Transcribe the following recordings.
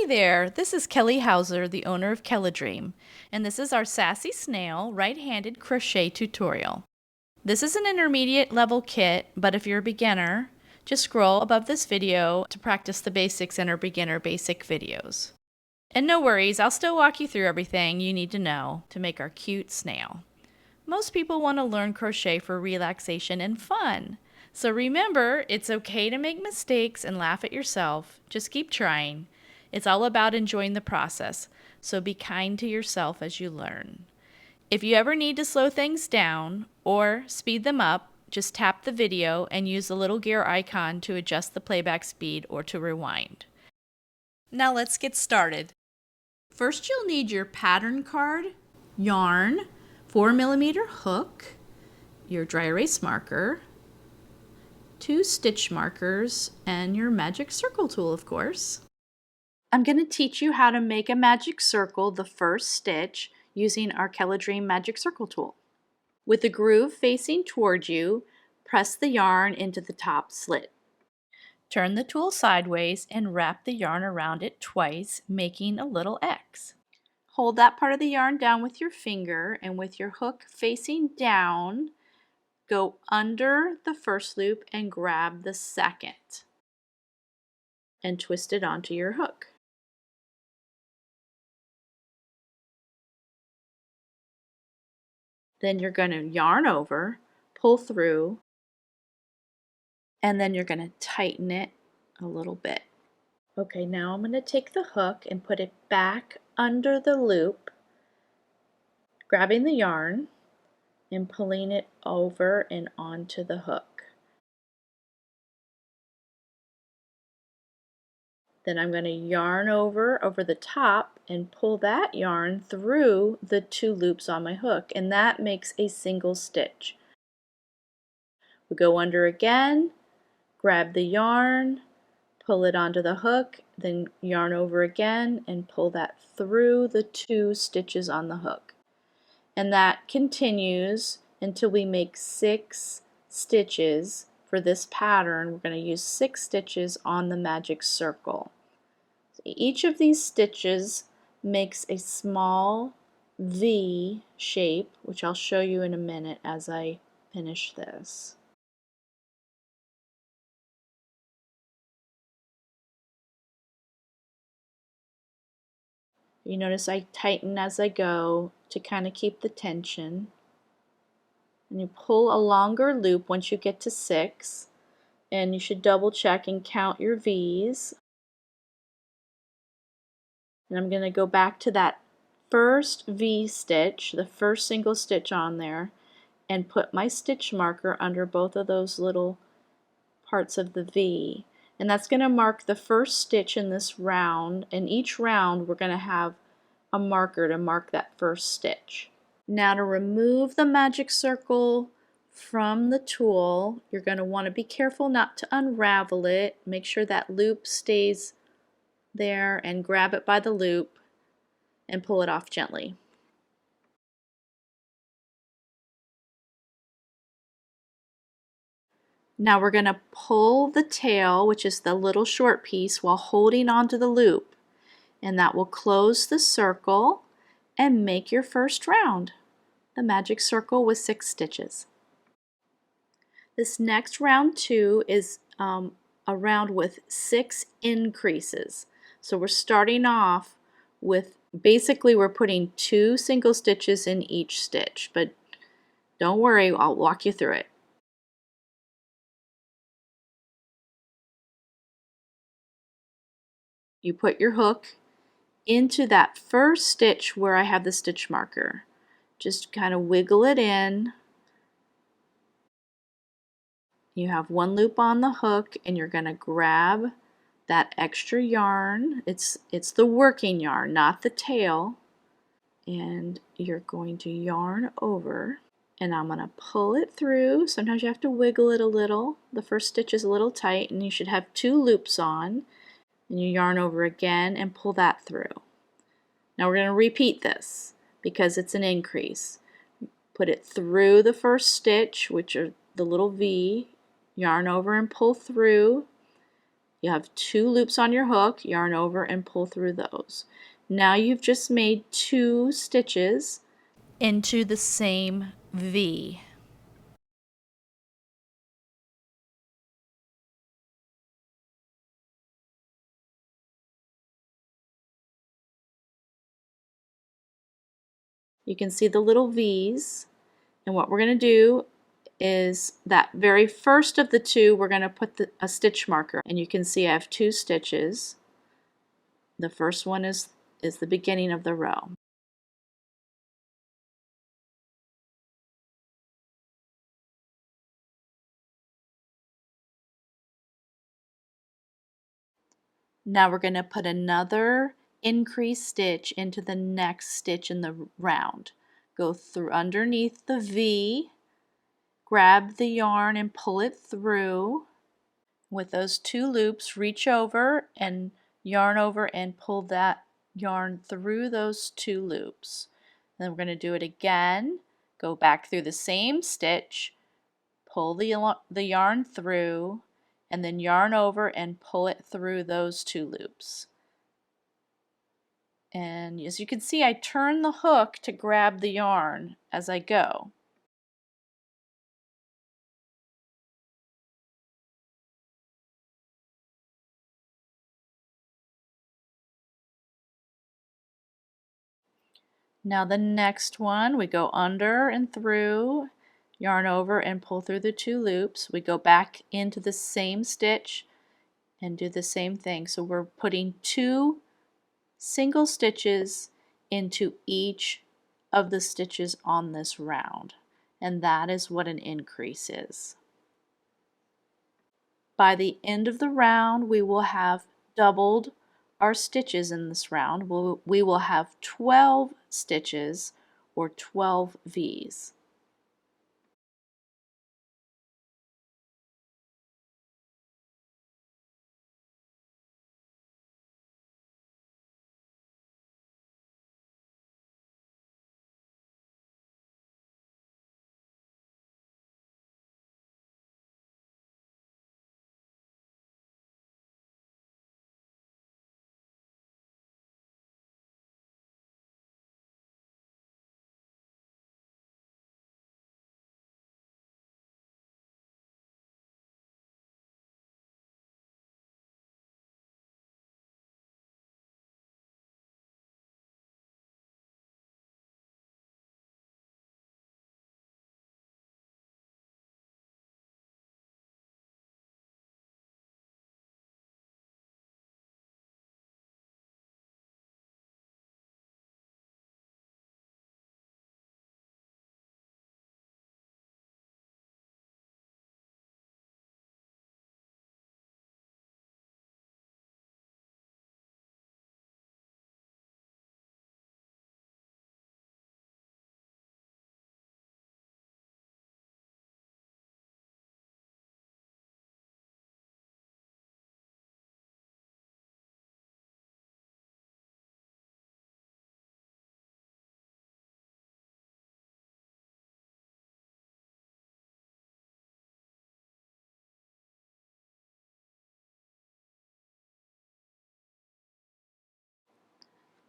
Hey there, this is Kelly Hauser, the owner of Kelladream, and this is our Sassy Snail right-handed crochet tutorial. This is an intermediate level kit, but if you're a beginner, just scroll above this video to practice the basics in our beginner basic videos. And no worries, I'll still walk you through everything you need to know to make our cute snail. Most people want to learn crochet for relaxation and fun. So remember, it's okay to make mistakes and laugh at yourself. Just keep trying. It's all about enjoying the process, so be kind to yourself as you learn. If you ever need to slow things down or speed them up, just tap the video and use the little gear icon to adjust the playback speed or to rewind. Now let's get started. First, you'll need your pattern card, yarn, 4mm hook, your dry erase marker, 2 stitch markers, and your magic circle tool, of course. I'm going to teach you how to make a magic circle the first stitch using our Kelladream magic circle tool. With the groove facing toward you, press the yarn into the top slit. Turn the tool sideways and wrap the yarn around it twice, making a little X. Hold that part of the yarn down with your finger, and with your hook facing down, go under the first loop and grab the second and twist it onto your hook. Then you're going to yarn over, pull through, and then you're going to tighten it a little bit. Okay, now I'm going to take the hook and put it back under the loop, grabbing the yarn and pulling it over and onto the hook. Then I'm going to yarn over the top and pull that yarn through the 2 loops on my hook, and that makes a single stitch. We go under again, grab the yarn, pull it onto the hook, then yarn over again and pull that through the 2 stitches on the hook. And that continues until we make 6 stitches. For this pattern, we're going to use 6 stitches on the magic circle. So each of these stitches makes a small V shape, which I'll show you in a minute as I finish this. You notice I tighten as I go to kind of keep the tension. And you pull a longer loop once you get to 6, and you should double check and count your V's. And I'm going to go back to that first V stitch, the first single stitch on there, and put my stitch marker under both of those little parts of the V. And that's going to mark the first stitch in this round, and each round we're going to have a marker to mark that first stitch. Now to remove the magic circle from the tool, you're going to want to be careful not to unravel it. Make sure that loop stays there and grab it by the loop and pull it off gently. Now we're going to pull the tail, which is the little short piece, while holding onto the loop, and that will close the circle and make your first round, the magic circle with 6 stitches. This next round 2 is a round with 6 increases. So we're starting off with, basically we're putting 2 single stitches in each stitch, but don't worry, I'll walk you through it. You put your hook into that first stitch where I have the stitch marker. Just kind of wiggle it in. You have 1 loop on the hook, and you're going to grab that extra yarn. It's the working yarn, not the tail. And you're going to yarn over, and I'm going to pull it through. Sometimes you have to wiggle it a little. The first stitch is a little tight, and you should have 2 loops on. And you yarn over again and pull that through. Now we're going to repeat this because it's an increase. Put it through the first stitch, which are the little V, yarn over and pull through, You have 2 loops on your hook, yarn over and pull through those. Now you've just made 2 stitches into the same V. You can see the little V's, and what we're going to do is that very first of the 2 we're going to put a stitch marker, and you can see I have 2 stitches. The first one is the beginning of the row. Now we're going to put another increase stitch into the next stitch in the round. Go through underneath the V, grab the yarn and pull it through. With those 2 loops, reach over and yarn over and pull that yarn through those 2 loops. Then we're going to do it again. Go back through the same stitch, pull the yarn through, and then yarn over and pull it through those 2 loops. And as you can see, I turn the hook to grab the yarn as I go. Now the next one, we go under and through, yarn over and pull through the 2 loops. We go back into the same stitch and do the same thing. So we're putting 2 single stitches into each of the stitches on this round, and that is what an increase is. By the end of the round, we will have doubled our stitches in this round. We will have 12 stitches or 12 V's.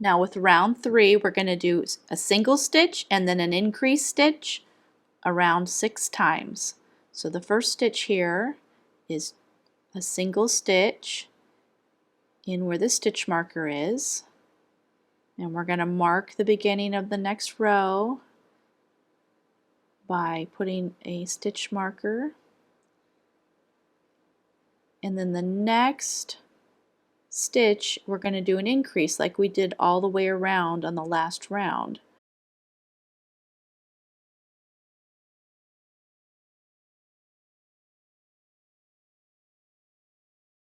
Now with round 3, we're going to do a single stitch and then an increase stitch around 6 times. So the first stitch here is a single stitch in where the stitch marker is, and we're going to mark the beginning of the next row by putting a stitch marker, and then the next stitch we're going to do an increase like we did all the way around on the last round.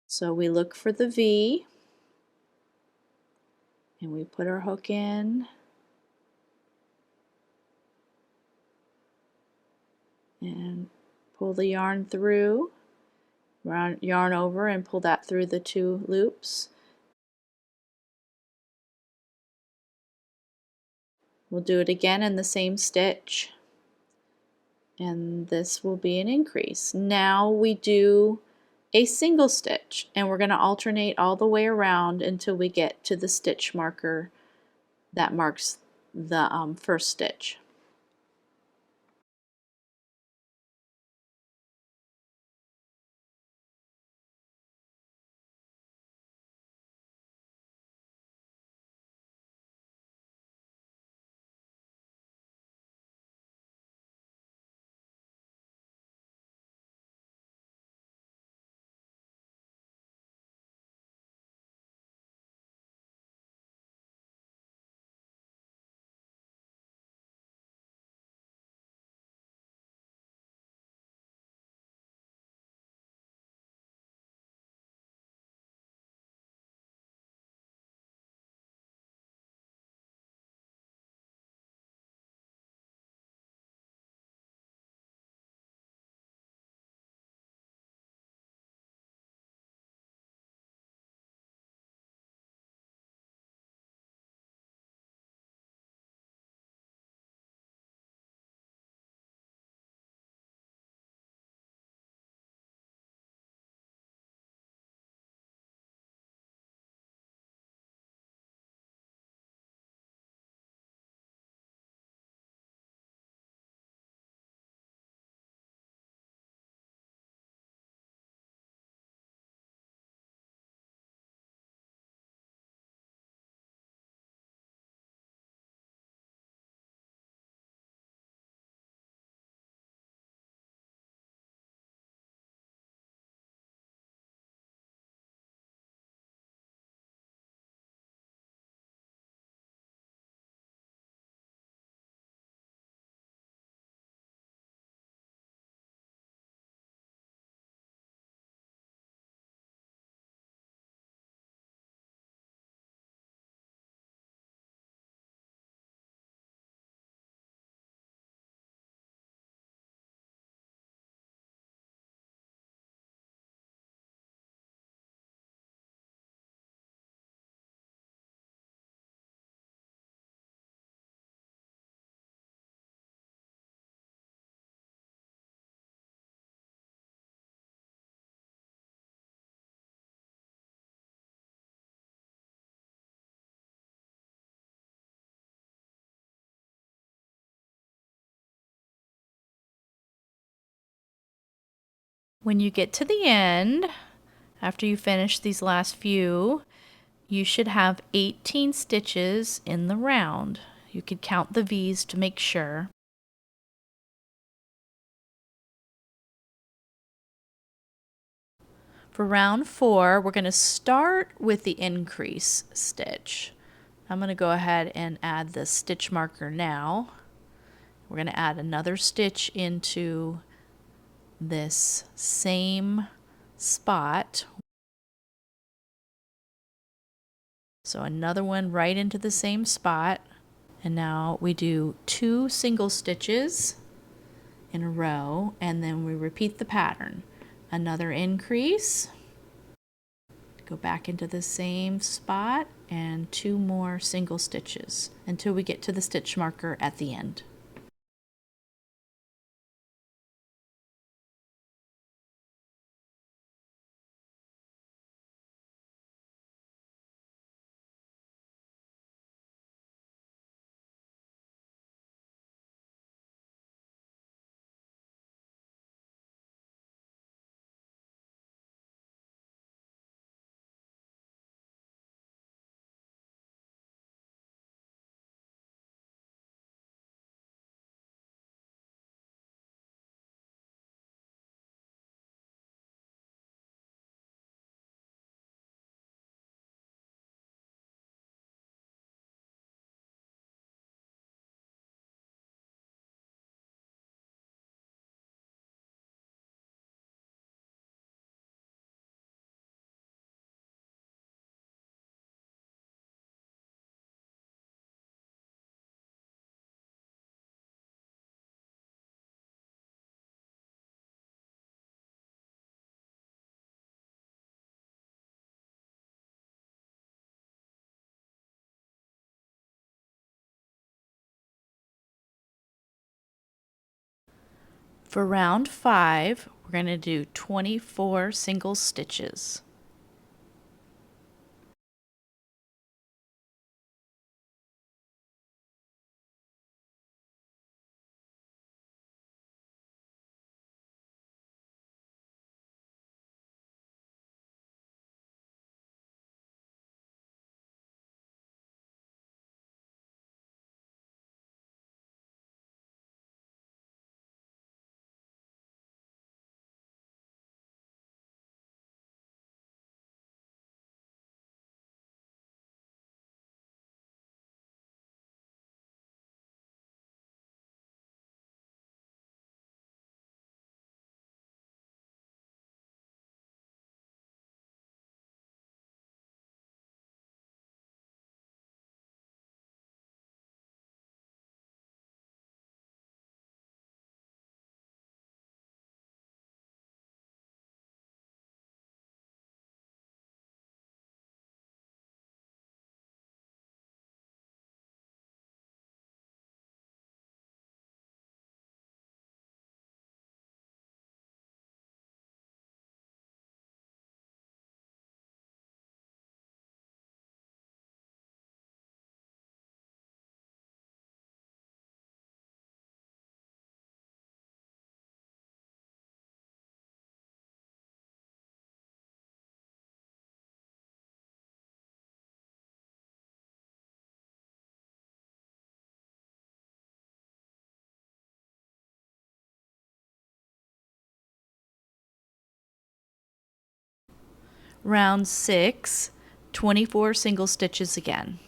So we look for the V and we put our hook in and pull the yarn through, yarn over and pull that through the 2 loops. We'll do it again in the same stitch, and this will be an increase. Now we do a single stitch, and we're going to alternate all the way around until we get to the stitch marker that marks the first stitch. When you get to the end, after you finish these last few, you should have 18 stitches in the round. You could count the V's to make sure. For round 4, we're going to start with the increase stitch. I'm going to go ahead and add the stitch marker now. We're going to add another stitch into this same spot. So another one right into the same spot. And now we do 2 single stitches in a row, and then we repeat the pattern. Another increase, go back into the same spot, and 2 more single stitches until we get to the stitch marker at the end. For round 5, we're going to do 24 single stitches. Round 6, 24 single stitches again.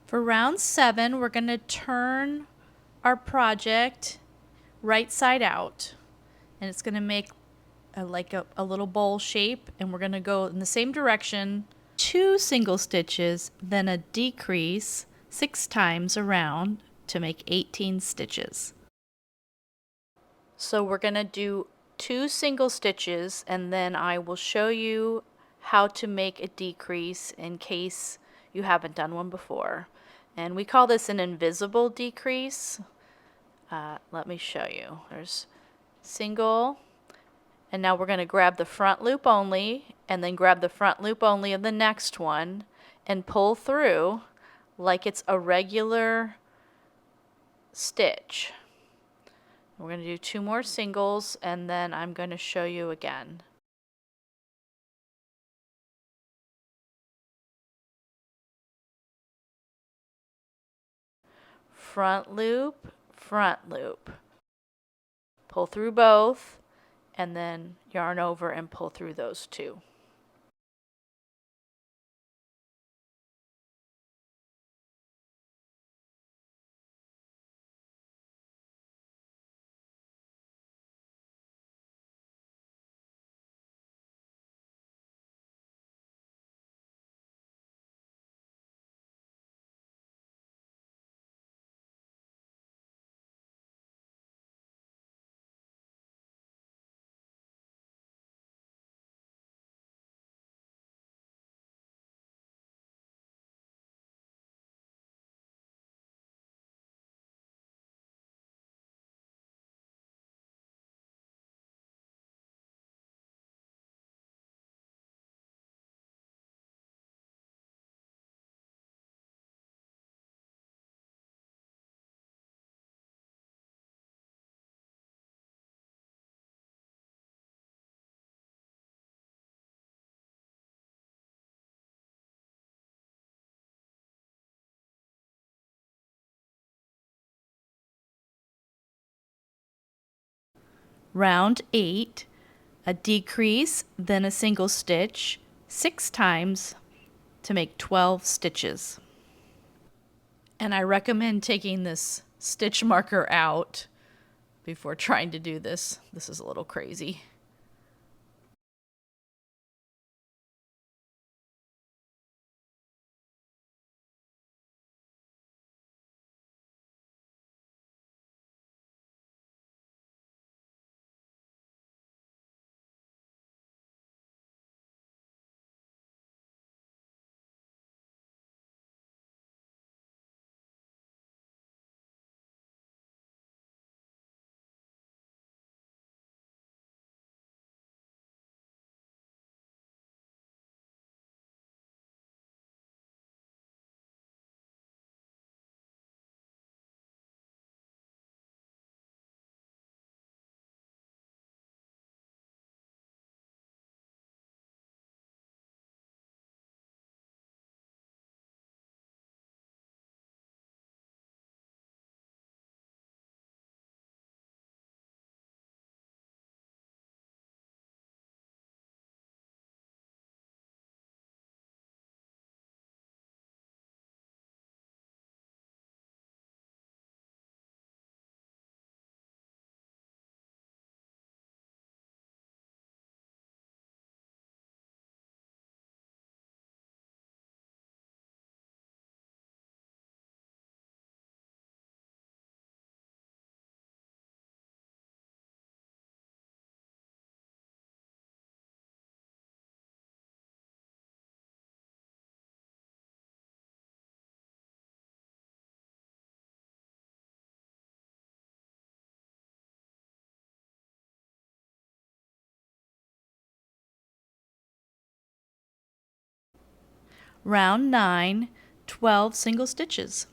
For round 7, we're going to turn our project right side out, and it's going to make a little bowl shape, and we're going to go in the same direction, 2 single stitches, then a decrease 6 times around to make 18 stitches. So we're going to do 2 single stitches, and then I will show you how to make a decrease in case you haven't done one before. And we call this an invisible decrease. Let me show you. There's single, and now we're going to grab the front loop only, and then grab the front loop only of the next one and pull through like it's a regular stitch. We're going to do 2 more singles, and then I'm going to show you again. Front loop, front loop. Pull through both, and then yarn over and pull through those 2. Round 8, a decrease, then a single stitch 6 times to make 12 stitches. And I recommend taking this stitch marker out before trying to do this. This is a little crazy. Round 9, 12 single stitches.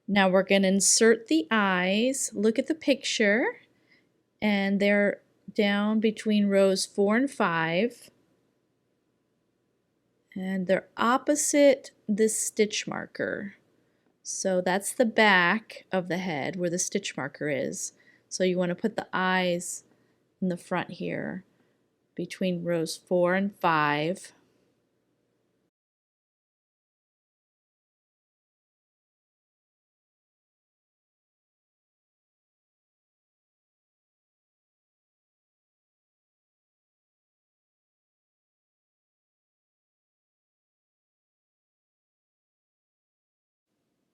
Now we're going to insert the eyes. Look at the picture, and they're down between rows 4 and 5, and they're opposite this stitch marker. So that's the back of the head where the stitch marker is. So you want to put the eyes in the front here between rows 4 and 5.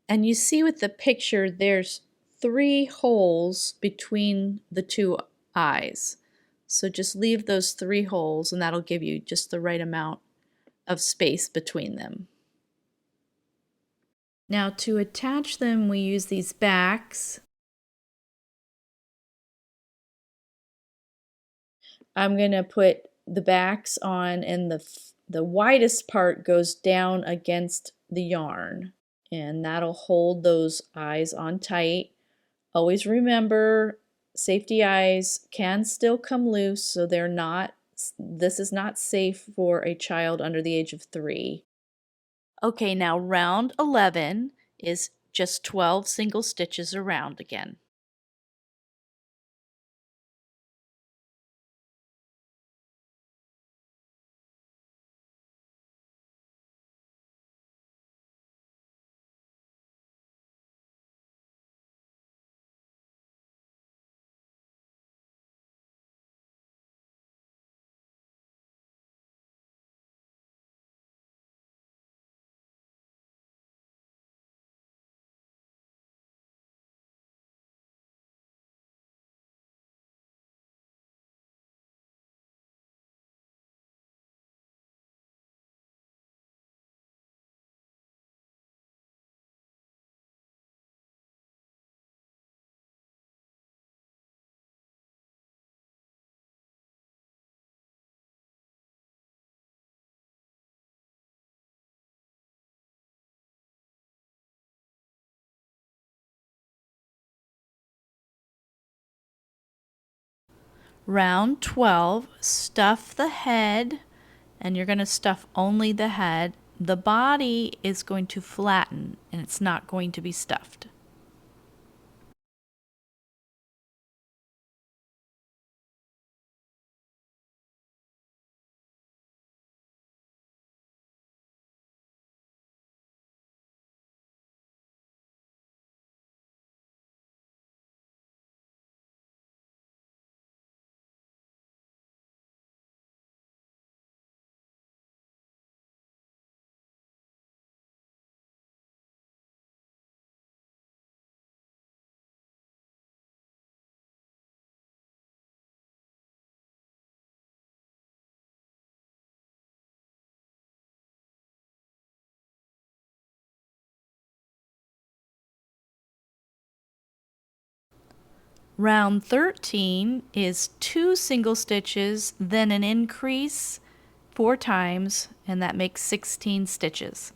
And you see with the picture there's 3 holes between the 2 eyes. So just leave those 3 holes and that'll give you just the right amount of space between them. Now to attach them we use these backs. I'm going to put the backs on, and the widest part goes down against the yarn, and that'll hold those eyes on tight. Always remember, safety eyes can still come loose, so this is not safe for a child under the age of 3. Okay, now round 11 is just 12 single stitches around again. Round 12, stuff the head, and you're going to stuff only the head. The body is going to flatten and it's not going to be stuffed. Round 13 is 2 single stitches, then an increase 4 times, and that makes 16 stitches.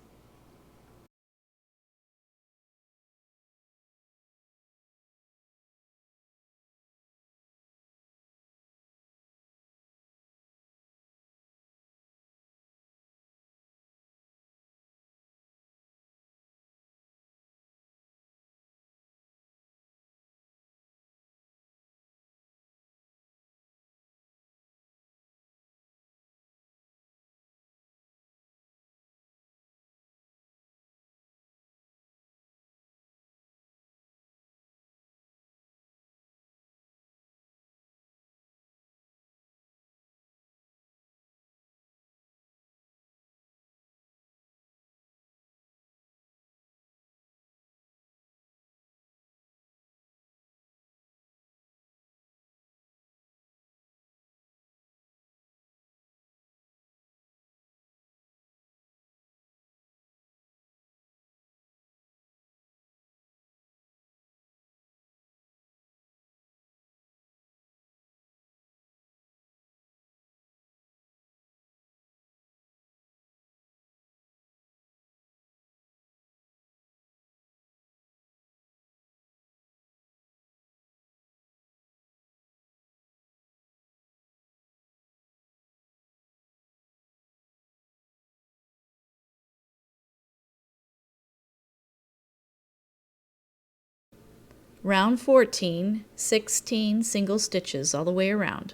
Round 14, 16 single stitches all the way around.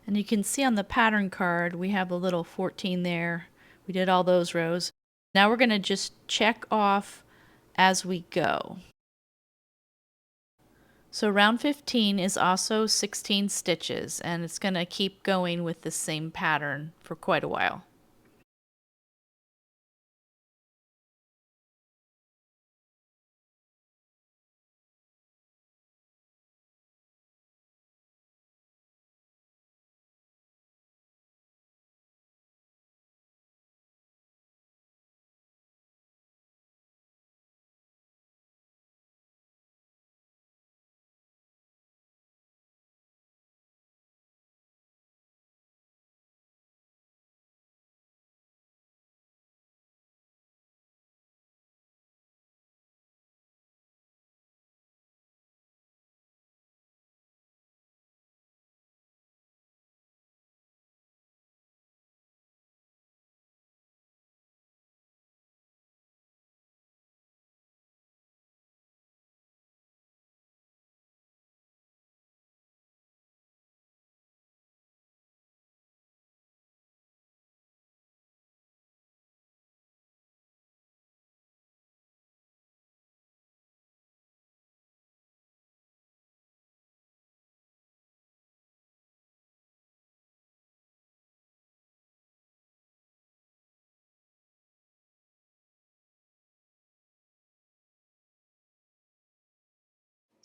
And you can see on the pattern card we have a little 14 there. We did all those rows. Now we're going to just check off as we go. So round 15 is also 16 stitches, and it's going to keep going with the same pattern for quite a while.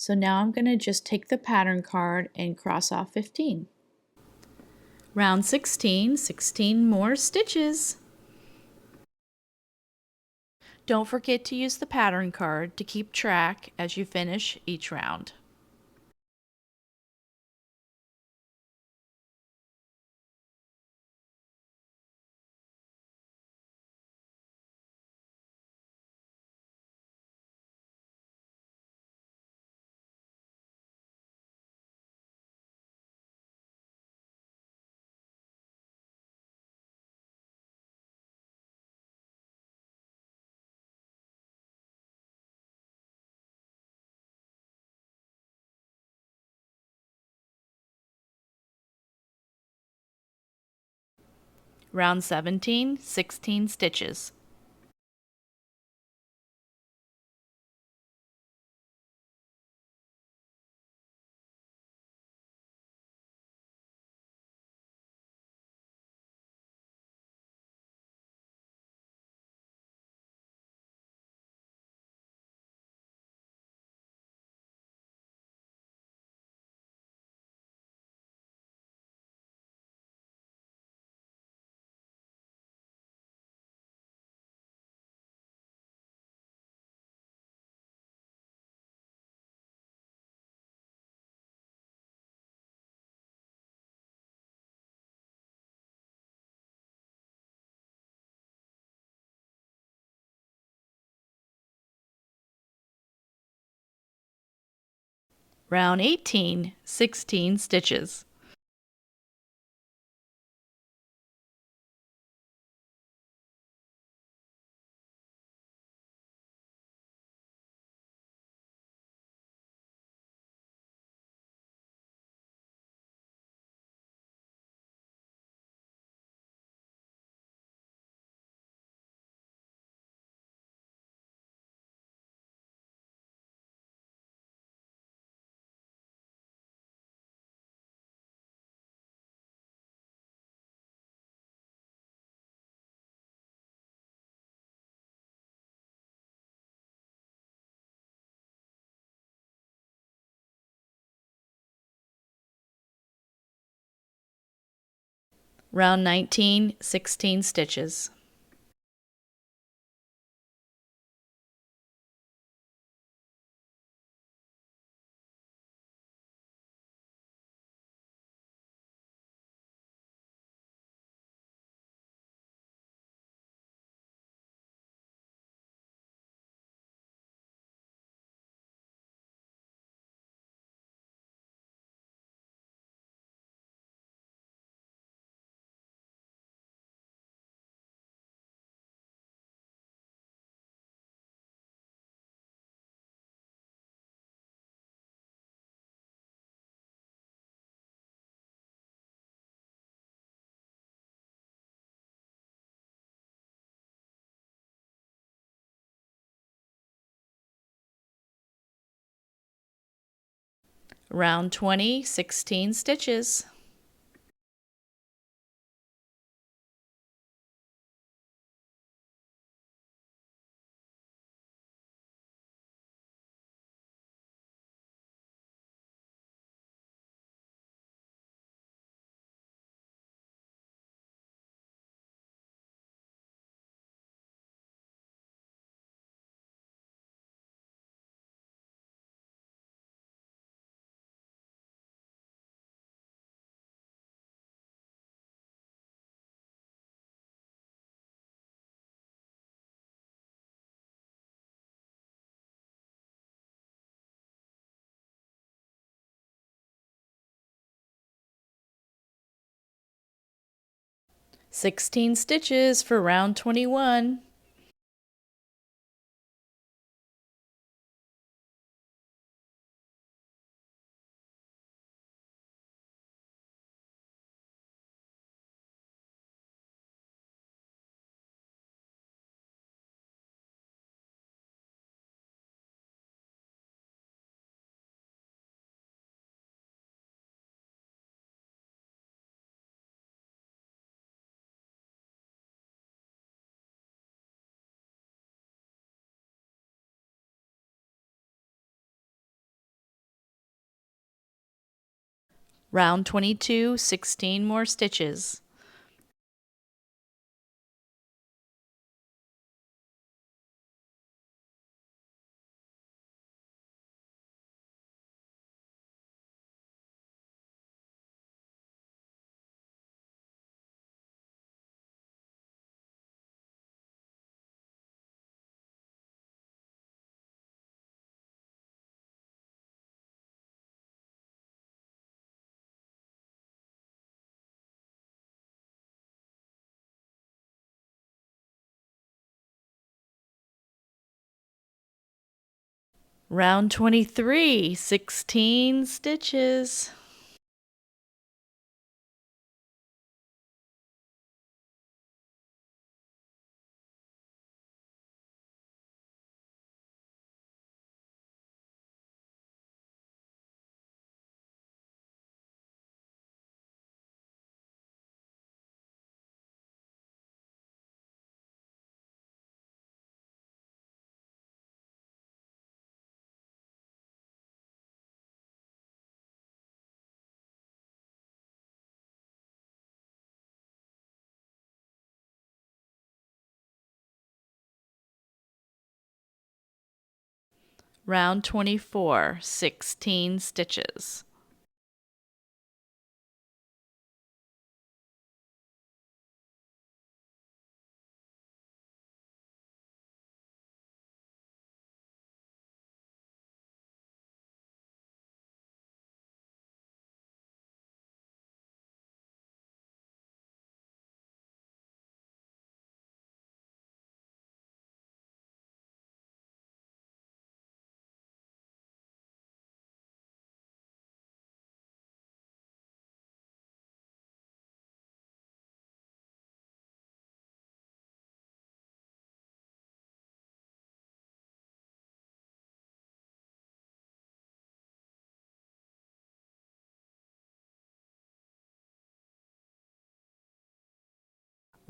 So now I'm going to just take the pattern card and cross off 15. Round 16, 16 more stitches. Don't forget to use the pattern card to keep track as you finish each round. Round 17, 16 stitches. Round 18, 16 stitches. Round 19, 16 stitches. Round 20, 16 stitches. Sixteen stitches for round 21. Round 22, 16 more stitches. Round 23, 16 stitches. Round 24, 16 stitches.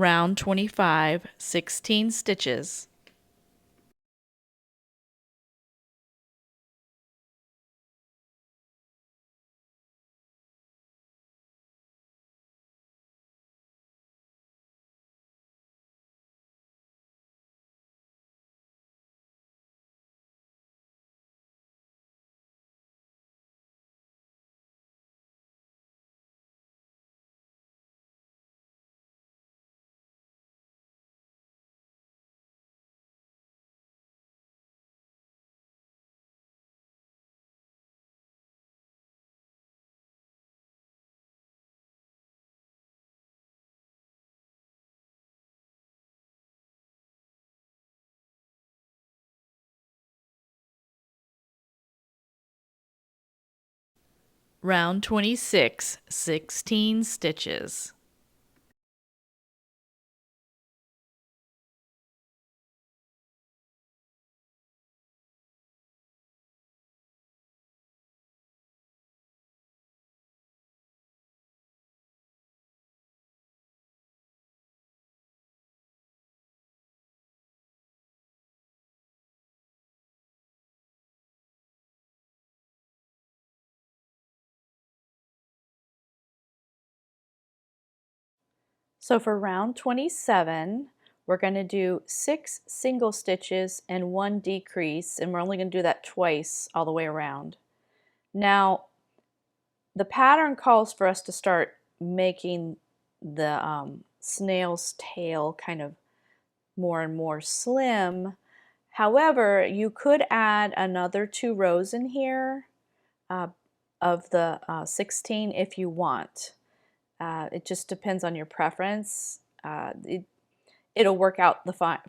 Round 25, 16 stitches. Round 26, 16 stitches. So for round 27, we're going to do 6 single stitches and 1 decrease, and we're only going to do that twice all the way around. Now, the pattern calls for us to start making the snail's tail kind of more and more slim. However, you could add another 2 rows in here uh, of the 16 if you want. It just depends on your preference. It'll work out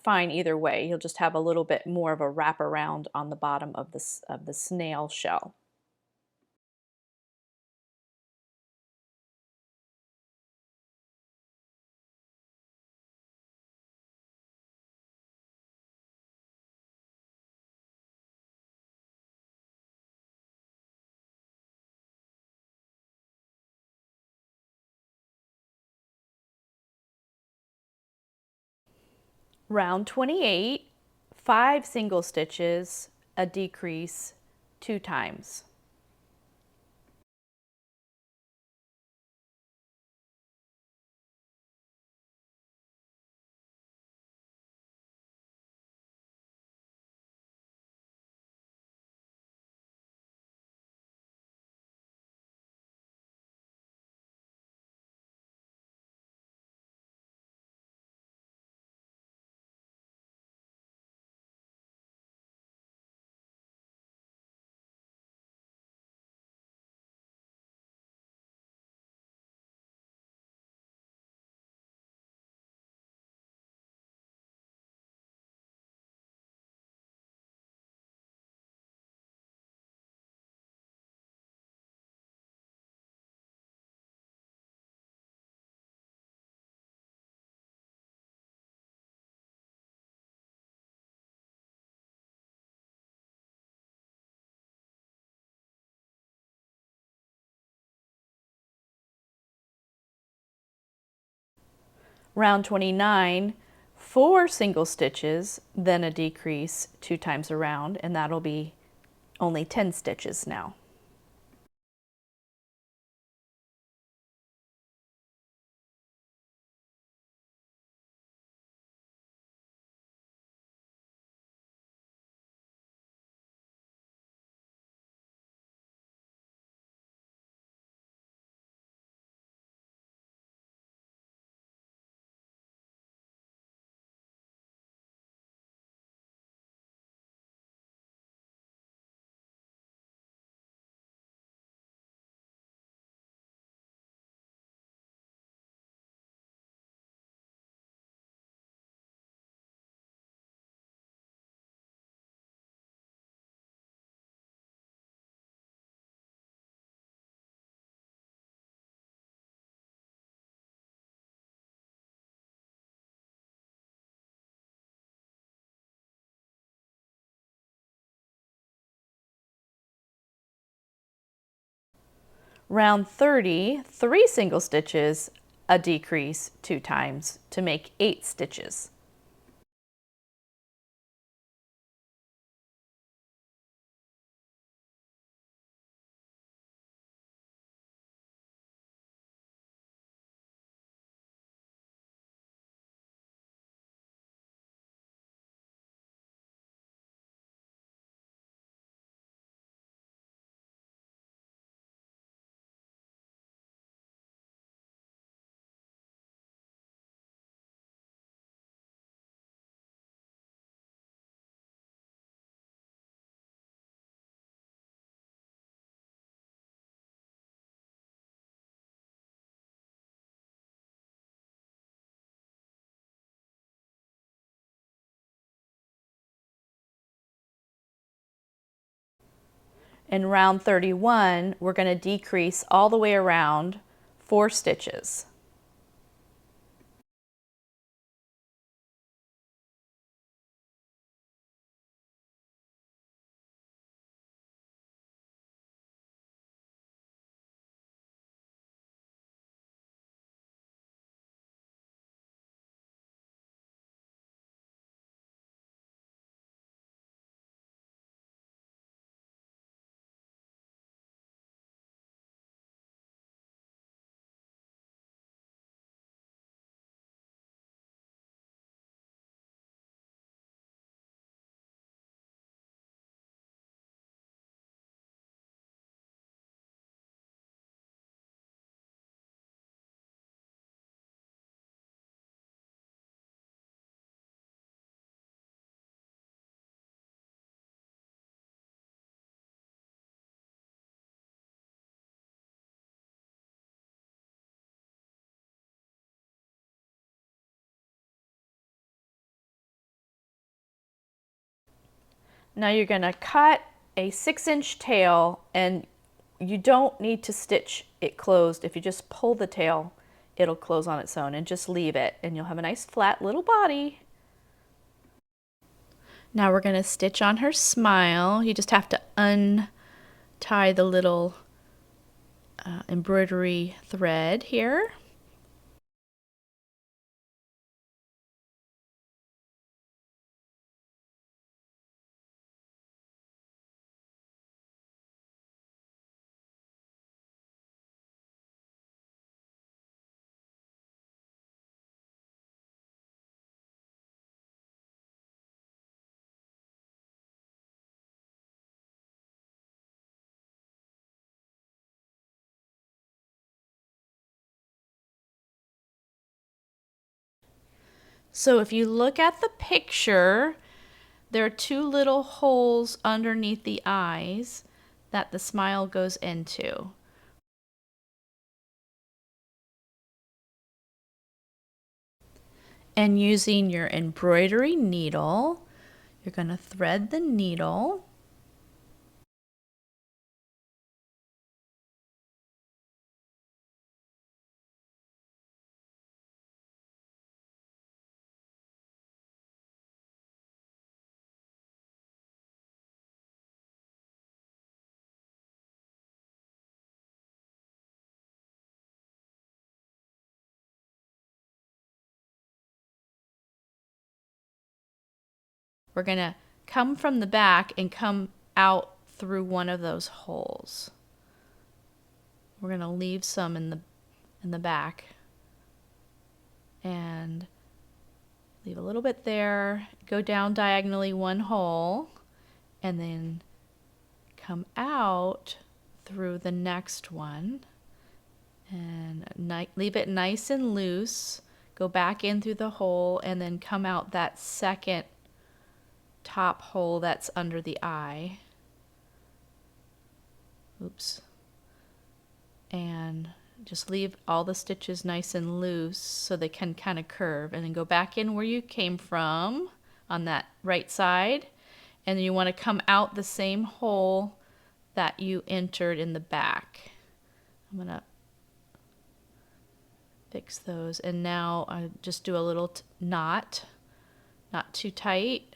fine either way. You'll just have a little bit more of a wraparound on the bottom of the snail shell. Round 28, 5 single stitches, a decrease 2 times. Round 29, 4 single stitches, then a decrease 2 times around, and that'll be only 10 stitches now. Round 30, 3 single stitches, a decrease 2 times to make 8 stitches. In round 31, we're going to decrease all the way around 4 stitches. Now you're going to cut a 6-inch tail, and you don't need to stitch it closed. If you just pull the tail, it'll close on its own, and just leave it and you'll have a nice flat little body. Now we're going to stitch on her smile. You just have to untie the little embroidery thread here. So if you look at the picture, there are 2 little holes underneath the eyes that the smile goes into. And using your embroidery needle, you're going to thread the needle. we're going to come from the back and come out through one of those holes. We're going to leave some in the back and leave a little bit there, go down diagonally one hole, and then come out through the next one and leave it nice and loose. Go back in through the hole and then come out that second top hole that's under the eye. Oops. And just leave all the stitches nice and loose so they can kind of curve, and then go back in where you came from on that right side, and then you want to come out the same hole that you entered in the back. I'm going to fix those, and now I just do a little knot, not too tight.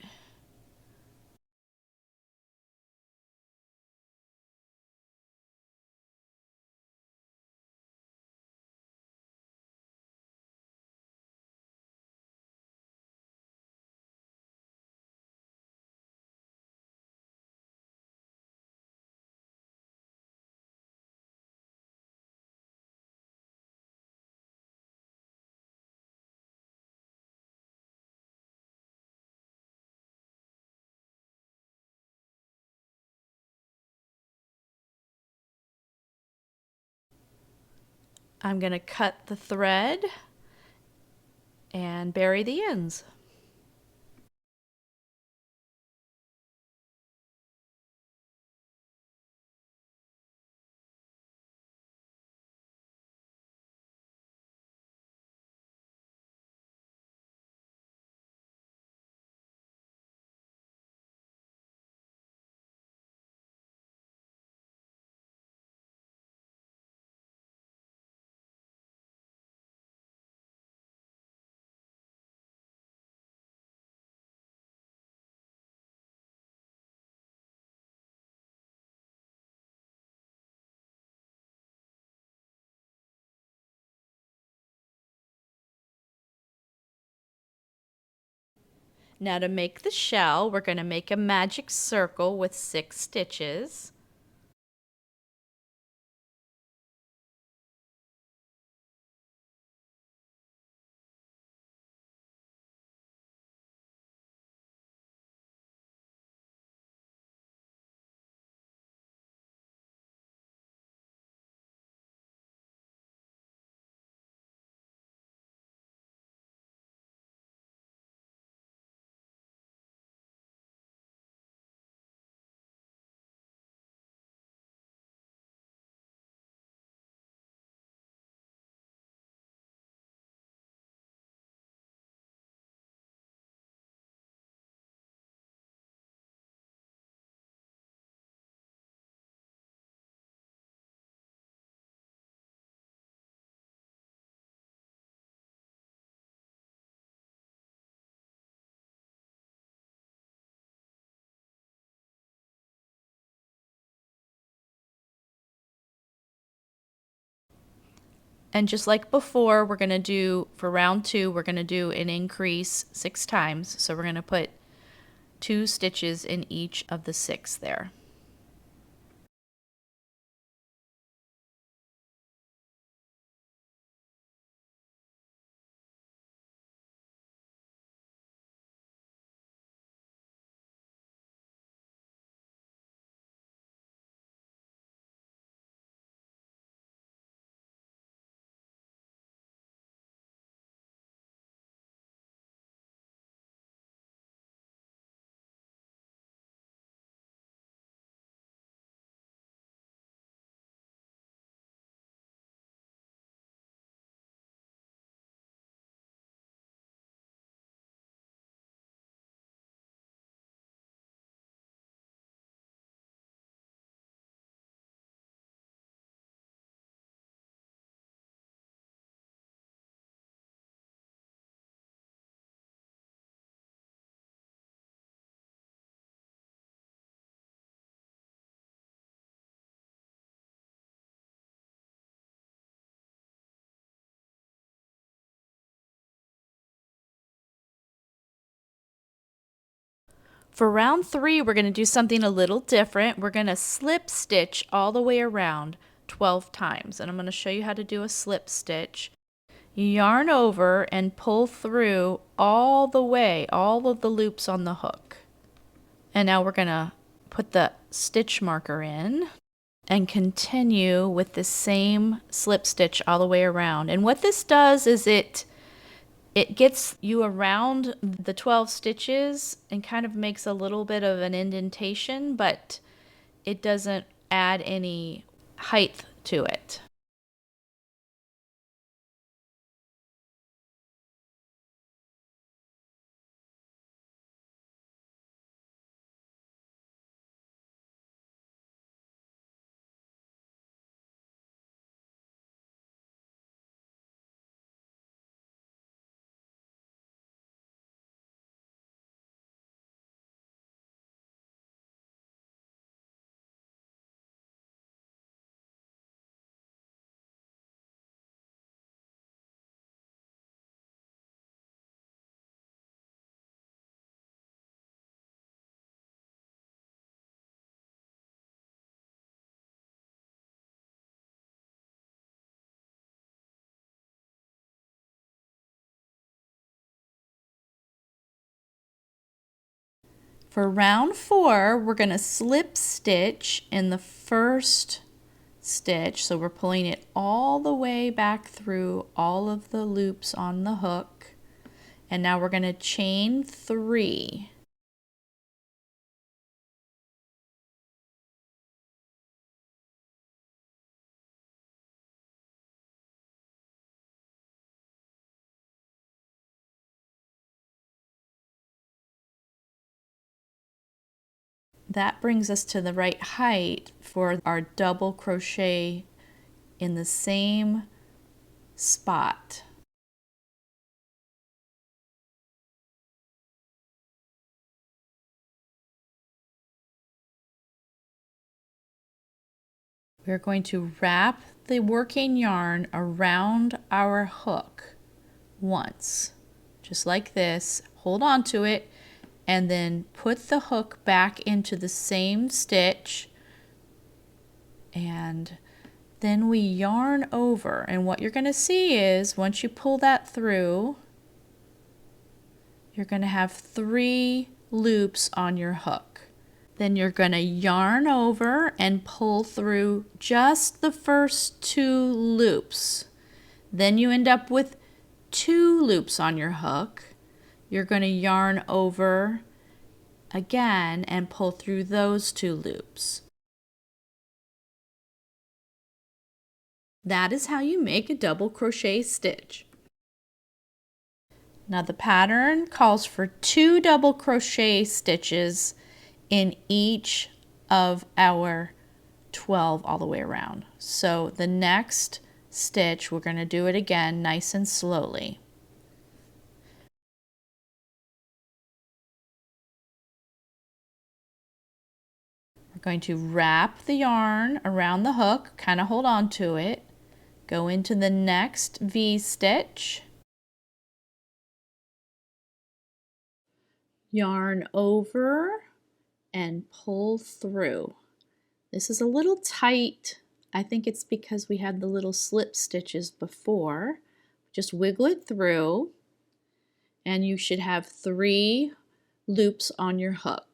I'm going to cut the thread and bury the ends. Now to make the shell, we're going to make a magic circle with 6 stitches. And just like before, we're going to do, for round 2, we're going to do an increase 6 times. So we're going to put 2 stitches in each of the 6 there. For round 3, we're going to do something a little different. We're going to slip stitch all the way around 12 times. And I'm going to show you how to do a slip stitch. You yarn over and pull through all the way, all of the loops on the hook. And now we're going to put the stitch marker in and continue with the same slip stitch all the way around. And what this does is it gets you around the 12 stitches and kind of makes a little bit of an indentation, but it doesn't add any height to it. For round 4, we're going to slip stitch in the first stitch. So we're pulling it all the way back through all of the loops on the hook. And now we're going to chain 3. That brings us to the right height for our double crochet in the same spot. We're going to wrap the working yarn around our hook once, just like this. Hold on to it and then put the hook back into the same stitch, and then we yarn over. And what you're going to see is once you pull that through, you're going to have 3 loops on your hook. Then you're going to yarn over and pull through just the first 2 loops. Then you end up with 2 loops on your hook. You're going to yarn over again and pull through those 2 loops. That is how you make a double crochet stitch. Now the pattern calls for 2 double crochet stitches in each of our 12 all the way around. So the next stitch, we're going to do it again nice and slowly. We're going to wrap the yarn around the hook, kind of hold on to it, go into the next V stitch, yarn over and pull through. This is a little tight. I think it's because we had the little slip stitches before. Just wiggle it through and you should have 3 loops on your hook.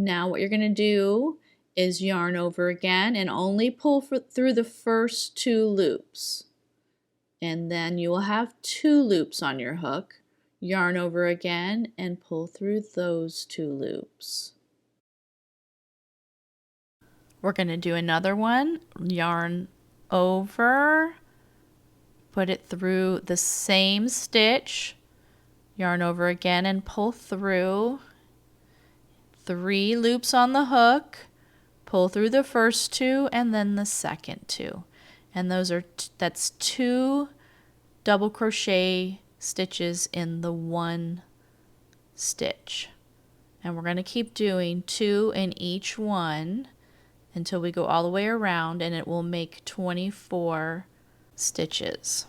Now what you're going to do is yarn over again and only pull through the first 2 loops. And then you will have 2 loops on your hook. Yarn over again and pull through those 2 loops. We're going to do another one. Yarn over, put it through the same stitch, yarn over again and pull through. 3 loops on the hook, pull through the first 2 and then the second 2. And that's 2 double crochet stitches in the 1 stitch. And we're going to keep doing 2 in each one until we go all the way around, and it will make 24 stitches.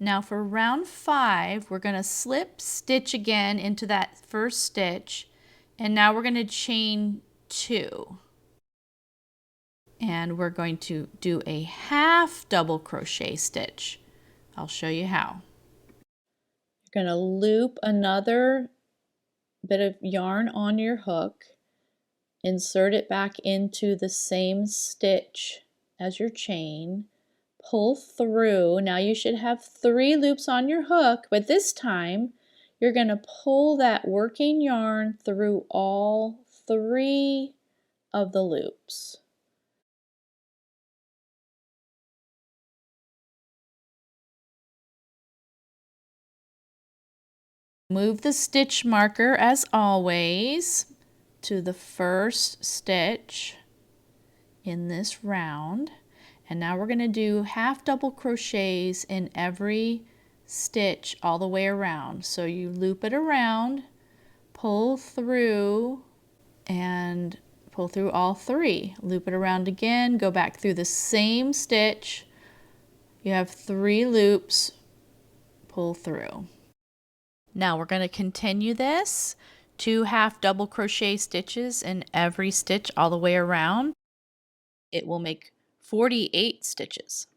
Now for round 5, we're going to slip stitch again into that first stitch, and now we're going to chain 2. And we're going to do a half double crochet stitch. I'll show you how. You're going to loop another bit of yarn on your hook, insert it back into the same stitch as your chain, pull through. Now you should have 3 loops on your hook, but this time you're going to pull that working yarn through all 3 of the loops. Move the stitch marker as always to the first stitch in this round, and now we're going to do half double crochets in every stitch all the way around. So you loop it around, pull through, and pull through all 3. Loop it around again, go back through the same stitch. You have 3 loops, pull through. Now we're going to continue this, 2 half double crochet stitches in every stitch all the way around. It will make 48 stitches.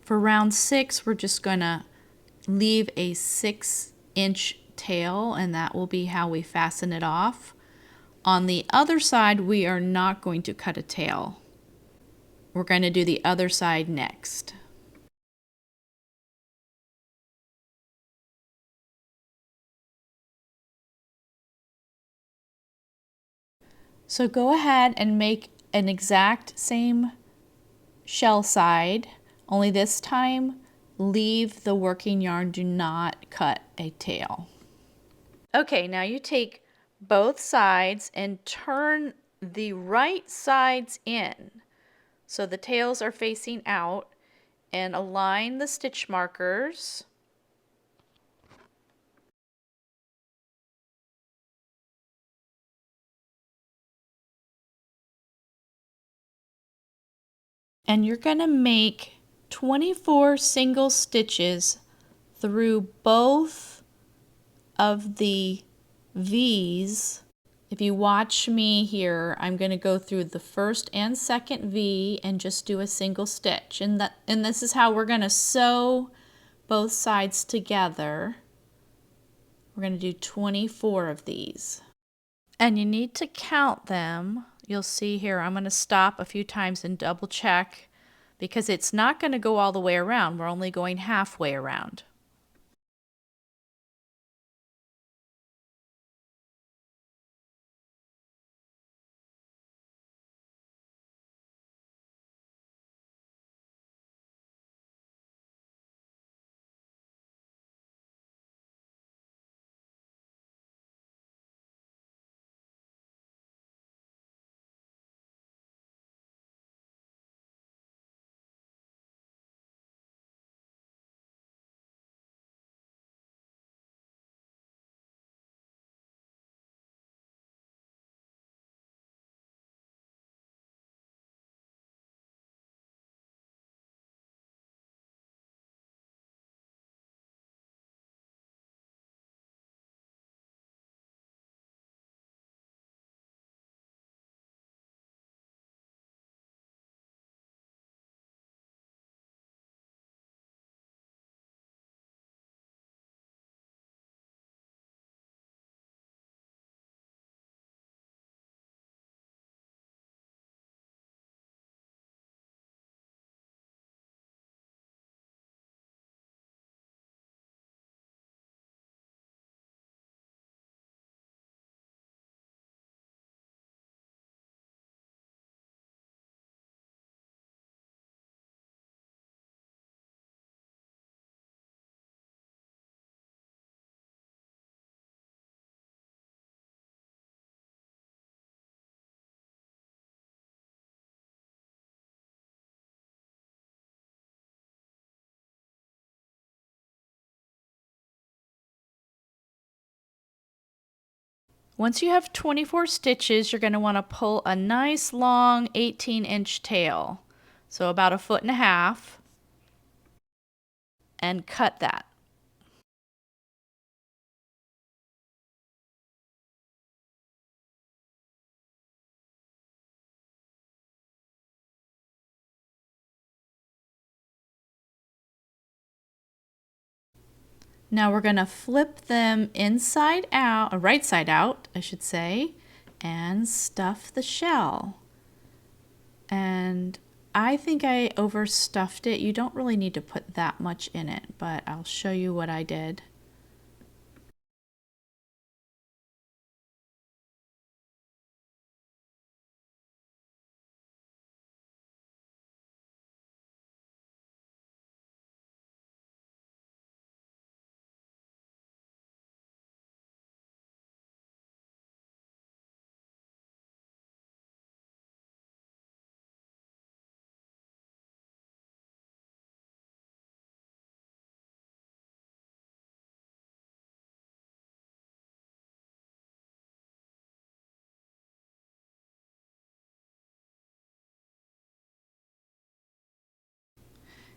For round 6, we're just going to leave a 6-inch tail, and that will be how we fasten it off. On the other side, we are not going to cut a tail. We're going to do the other side next. So go ahead and make an exact same shell side, only this time leave the working yarn, do not cut a tail. Okay, now you take both sides and turn the right sides in so the tails are facing out, and align the stitch markers. And you're going to make 24 single stitches through both of the V's. If you watch me here, I'm going to go through the first and second V and just do a single stitch. And this is how we're going to sew both sides together. We're going to do 24 of these. And you need to count them. You'll see here, I'm going to stop a few times and double check because it's not going to go all the way around. We're only going halfway around. Once you have 24 stitches, you're going to want to pull a nice long 18-inch tail, so about 1.5 feet, and cut that. Now we're going to flip them inside out, or right side out, I should say, and stuff the shell. And I think I overstuffed it. You don't really need to put that much in it, but I'll show you what I did.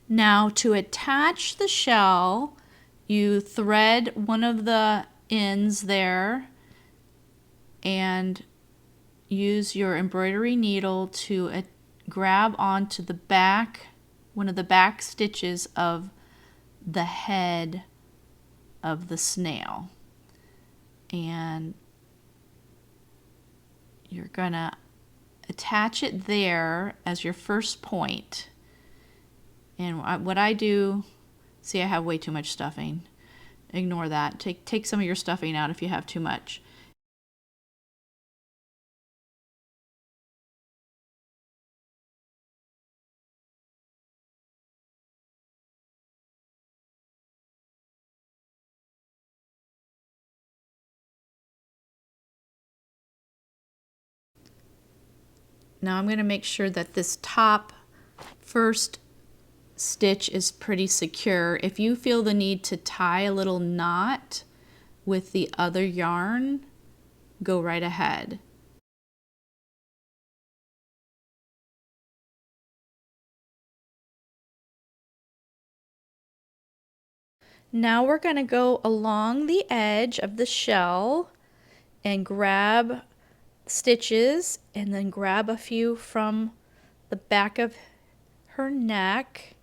Now to attach the shell, you thread one of the ends there and use your embroidery needle to grab onto the back one of the back stitches of the head of the snail. And you're gonna attach it there as your first point. And what I do, see, I have way too much stuffing. Ignore that. Take some of your stuffing out if you have too much. Now I'm going to make sure that this top first stitch is pretty secure. If you feel the need to tie a little knot with the other yarn, go right ahead. Now we're going to go along the edge of the shell and grab stitches and then grab a few from the back of her neck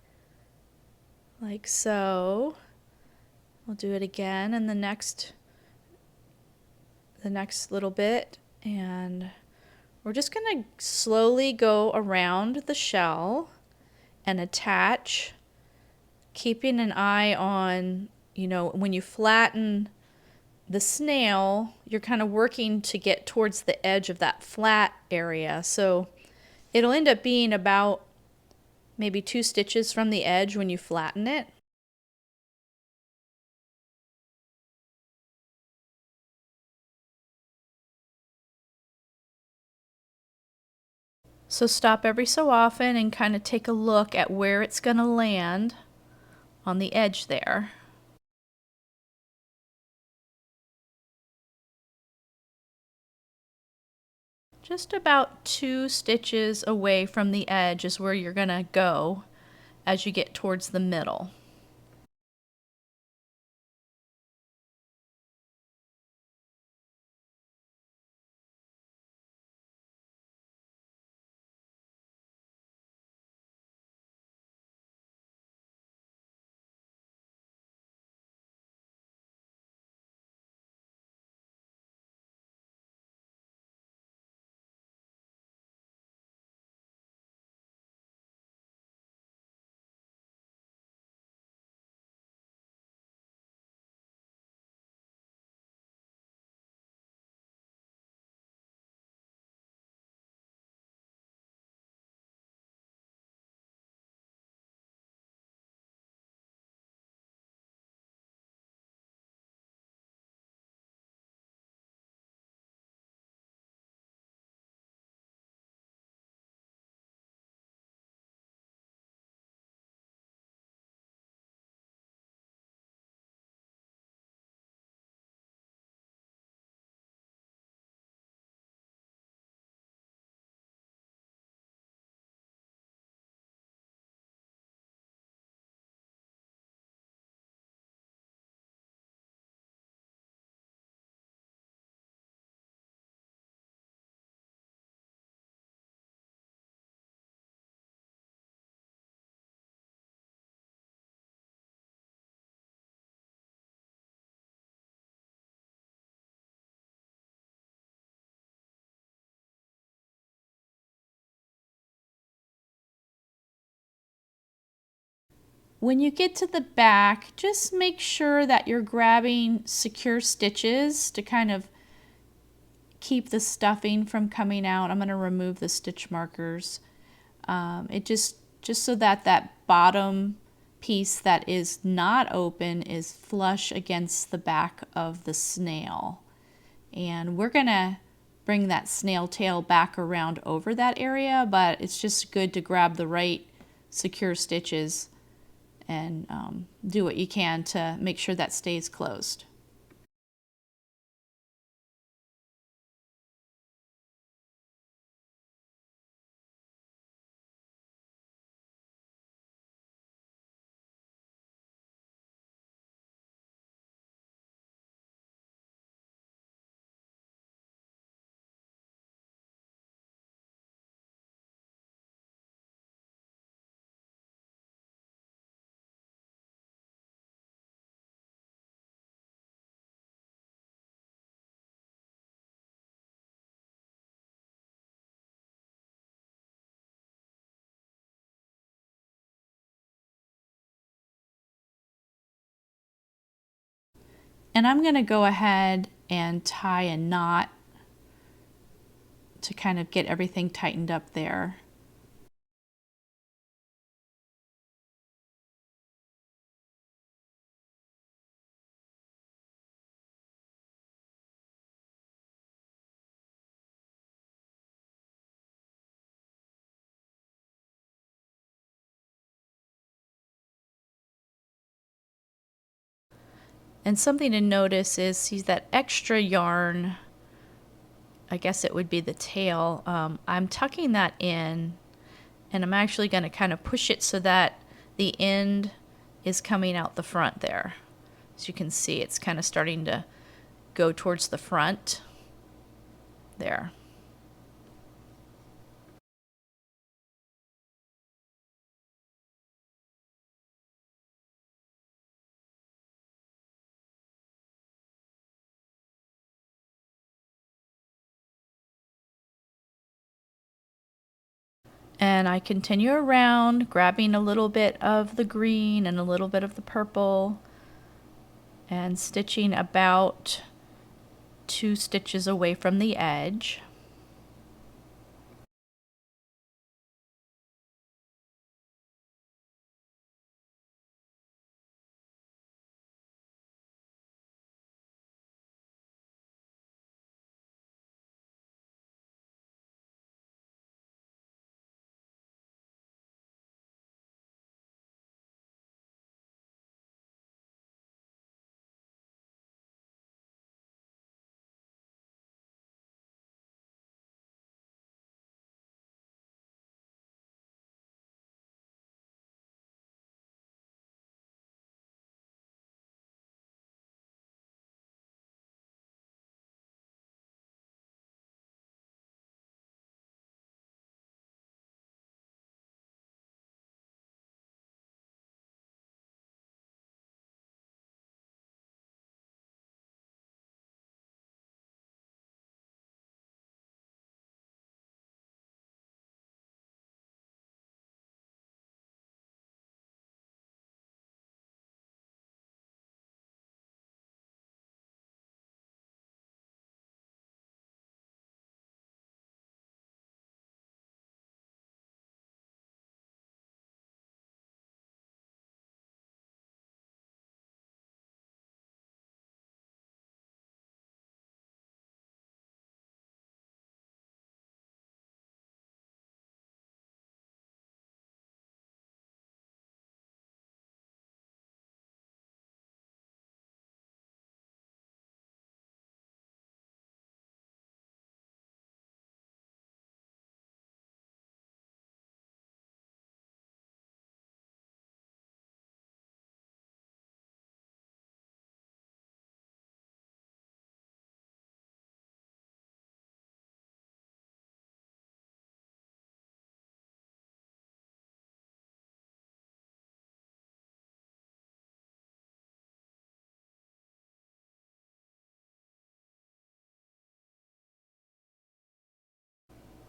like so. We'll do it again in the next little bit, and we're just going to slowly go around the shell and attach, keeping an eye on, you know, when you flatten the snail, you're kind of working to get towards the edge of that flat area. So it'll end up being about maybe 2 stitches from the edge when you flatten it. So stop every so often and kind of take a look at where it's going to land on the edge there. Just about 2 stitches away from the edge is where you're going to go as you get towards the middle. When you get to the back, just make sure that you're grabbing secure stitches to kind of keep the stuffing from coming out. I'm going to remove the stitch markers. It just so that that bottom piece that is not open is flush against the back of the snail. And we're going to bring that snail tail back around over that area, but it's just good to grab the right secure stitches and do what you can to make sure that stays closed. And I'm going to go ahead and tie a knot to kind of get everything tightened up there. And something to notice is, see that extra yarn, I guess it would be the tail, I'm tucking that in, and I'm actually going to kind of push it so that the end is coming out the front there. As you can see, it's kind of starting to go towards the front there. And I continue around, grabbing a little bit of the green and a little bit of the purple, and stitching about 2 stitches away from the edge.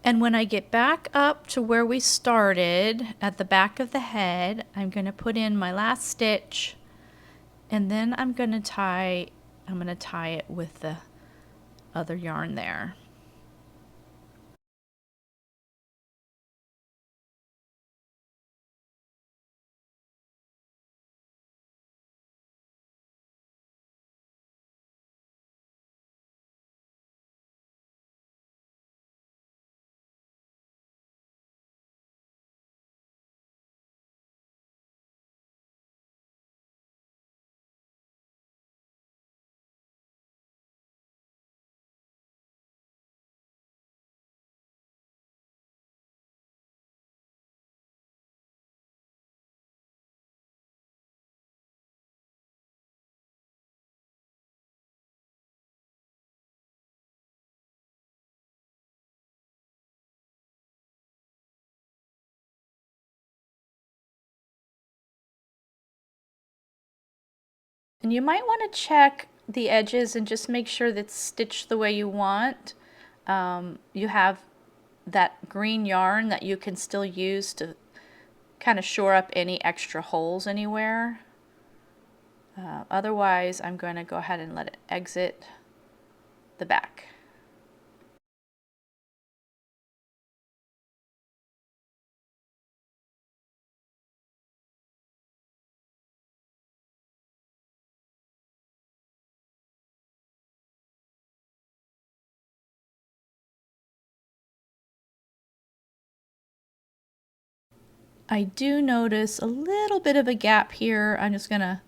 And when I get back up to where we started at the back of the head, I'm going to put in my last stitch, and then I'm going to tie it with the other yarn there. And you might want to check the edges and just make sure that's stitched the way you want. You have that green yarn that you can still use to kind of shore up any extra holes anywhere. Otherwise, I'm going to go ahead and let it exit the back. I do notice a little bit of a gap here. I'm just going to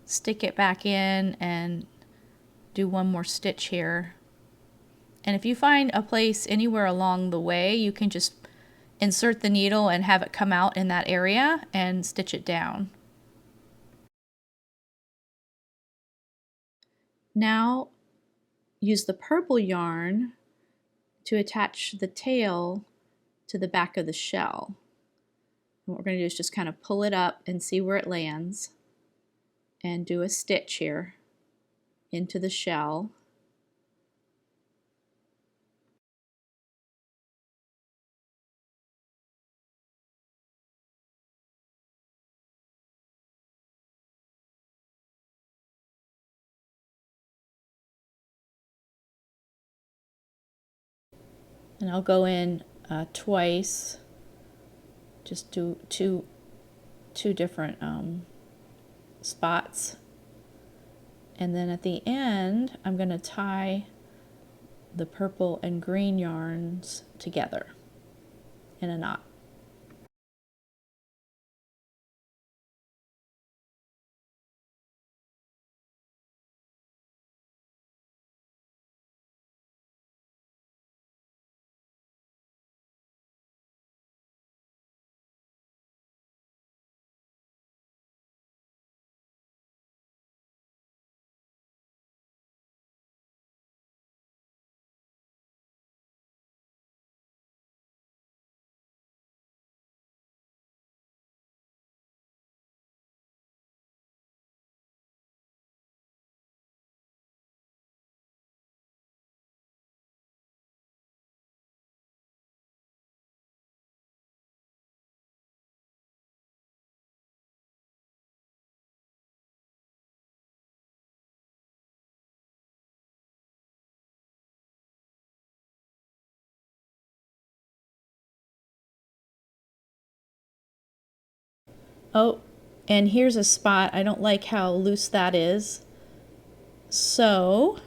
stick it back in and do one more stitch here. And if you find a place anywhere along the way, you can just insert the needle and have it come out in that area and stitch it down. Now use the purple yarn to attach the tail to the back of the shell. And what we're going to do is just kind of pull it up and see where it lands and do a stitch here into the shell. And I'll go in twice, just do two different spots, and then at the end I'm going to tie the purple and green yarns together in a knot. Oh, and here's a spot. I don't like how loose that is. So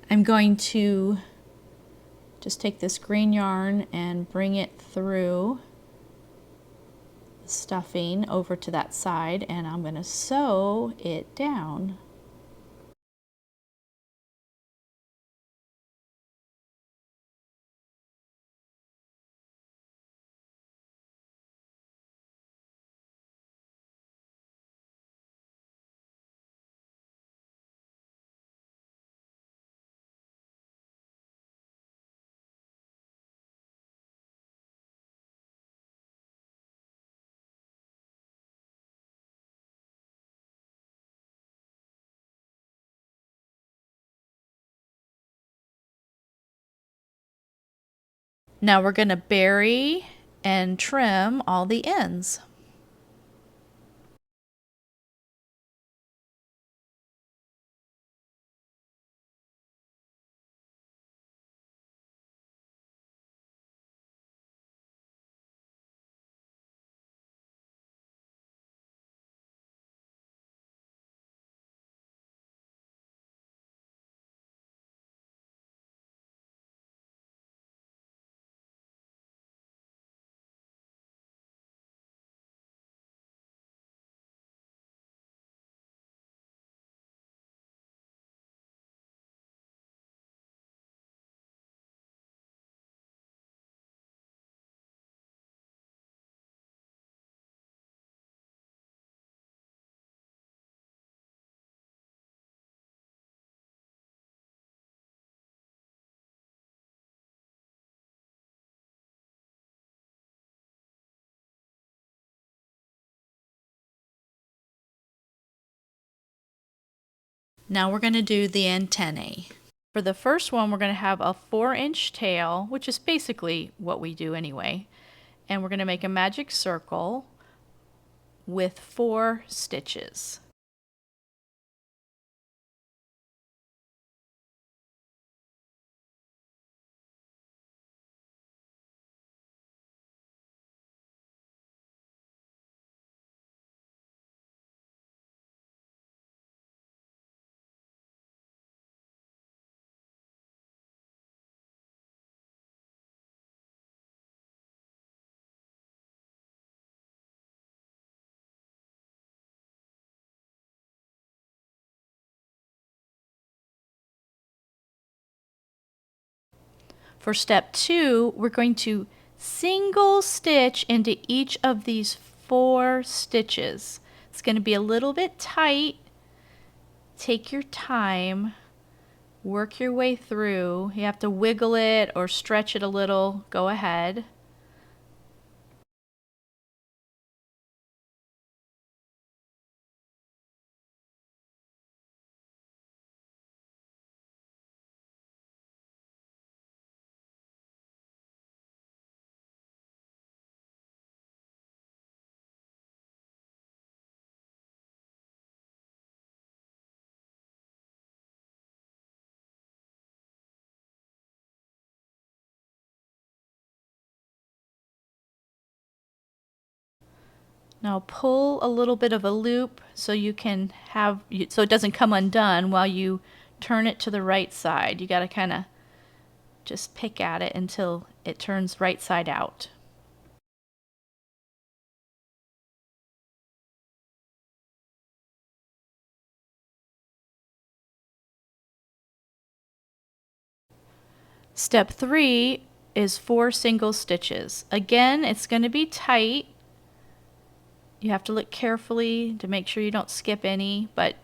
I'm going to just take this green yarn and bring it through the stuffing over to that side, and I'm going to sew it down. Now we're going to bury and trim all the ends. Now we're going to do the antennae. For the first one, we're going to have a 4-inch tail, which is basically what we do anyway. And we're going to make a magic circle with 4 stitches. For step 2, we're going to single stitch into each of these 4 stitches. It's going to be a little bit tight. Take your time. Work your way through. You have to wiggle it or stretch it a little. Go ahead. Now pull a little bit of a loop so you can have, so it doesn't come undone while you turn it to the right side. You got to kind of just pick at it until it turns right side out. Step 3 is 4 single stitches. Again, it's going to be tight. You have to look carefully to make sure you don't skip any, but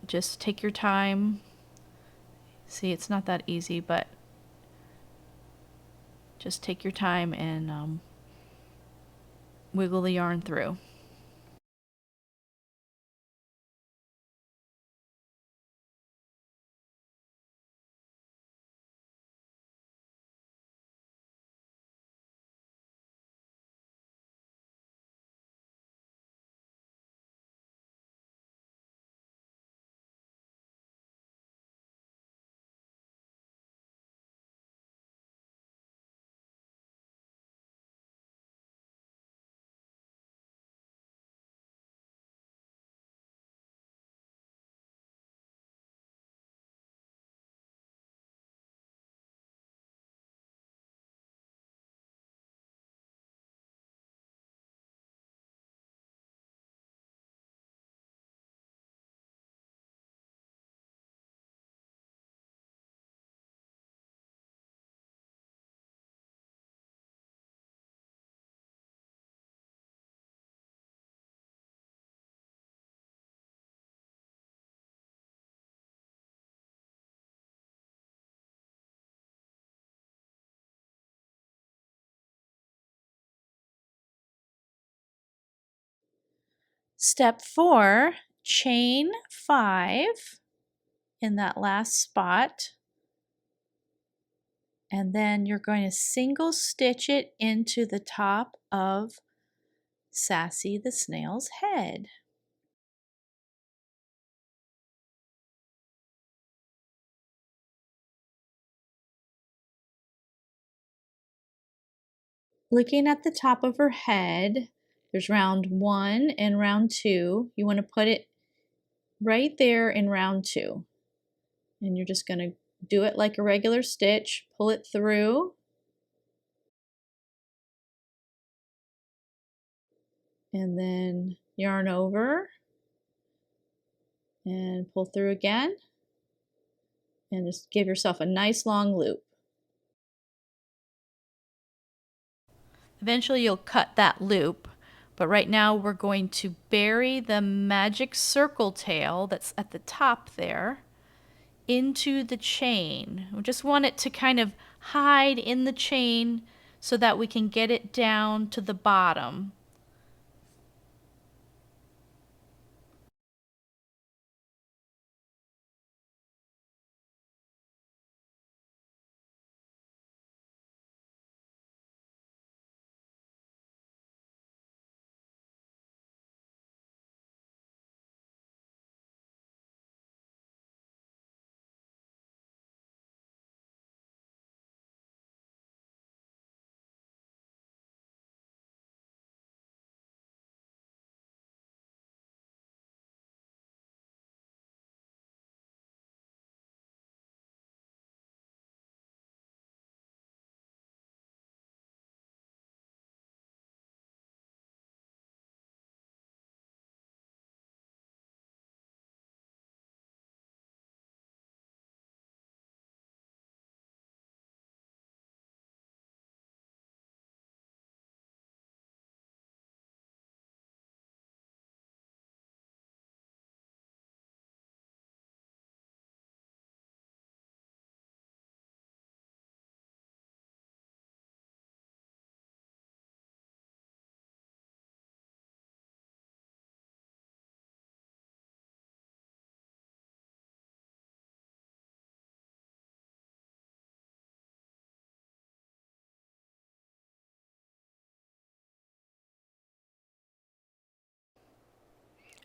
just take your time. See, it's not that easy, but just take your time and wiggle the yarn through. Step 4, chain 5 in that last spot, and then you're going to single stitch it into the top of Sassy the snail's head. Looking at the top of her head, there's round 1 and round 2. You want to put it right there in round 2. And you're just going to do it like a regular stitch, pull it through, and then yarn over and pull through again, and just give yourself a nice long loop. Eventually you'll cut that loop, but right now we're going to bury the magic circle tail that's at the top there into the chain. We just want it to kind of hide in the chain so that we can get it down to the bottom.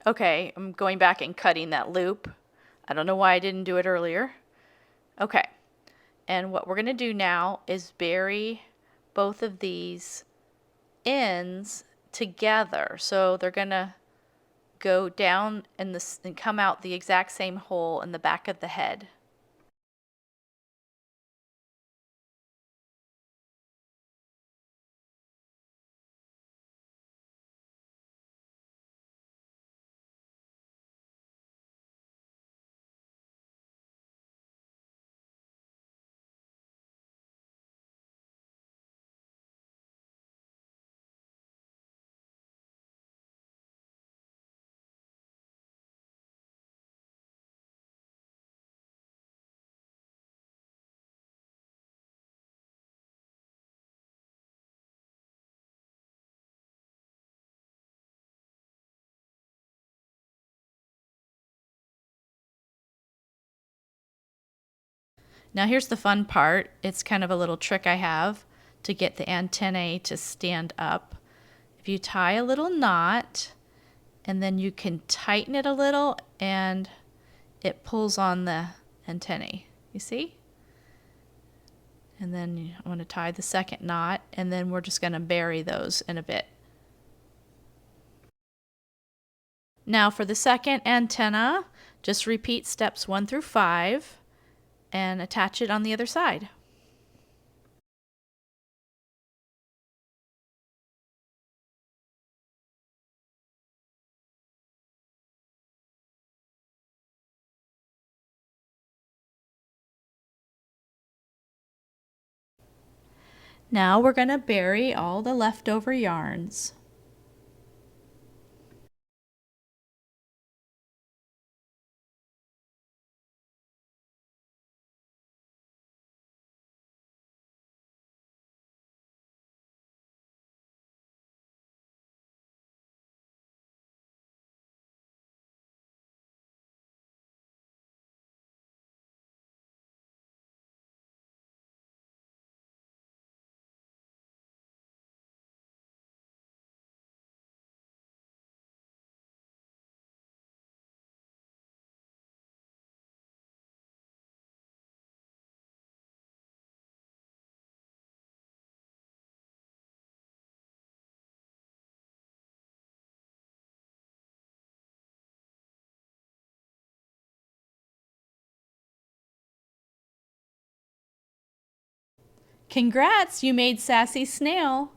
Okay, I'm going back and cutting that loop. I don't know why I didn't do it earlier. Okay, and what we're going to do now is bury both of these ends together. So they're going to go down in this and come out the exact same hole in the back of the head. Now here's the fun part. It's kind of a little trick I have to get the antennae to stand up. If you tie a little knot and then you can tighten it a little and it pulls on the antennae. You see? And then I'm going to tie the second knot and then we're just going to bury those in a bit. Now for the second antenna, just repeat steps 1 through 5 and attach it on the other side. Now we're going to bury all the leftover yarns. Congrats, you made Sassy Snail!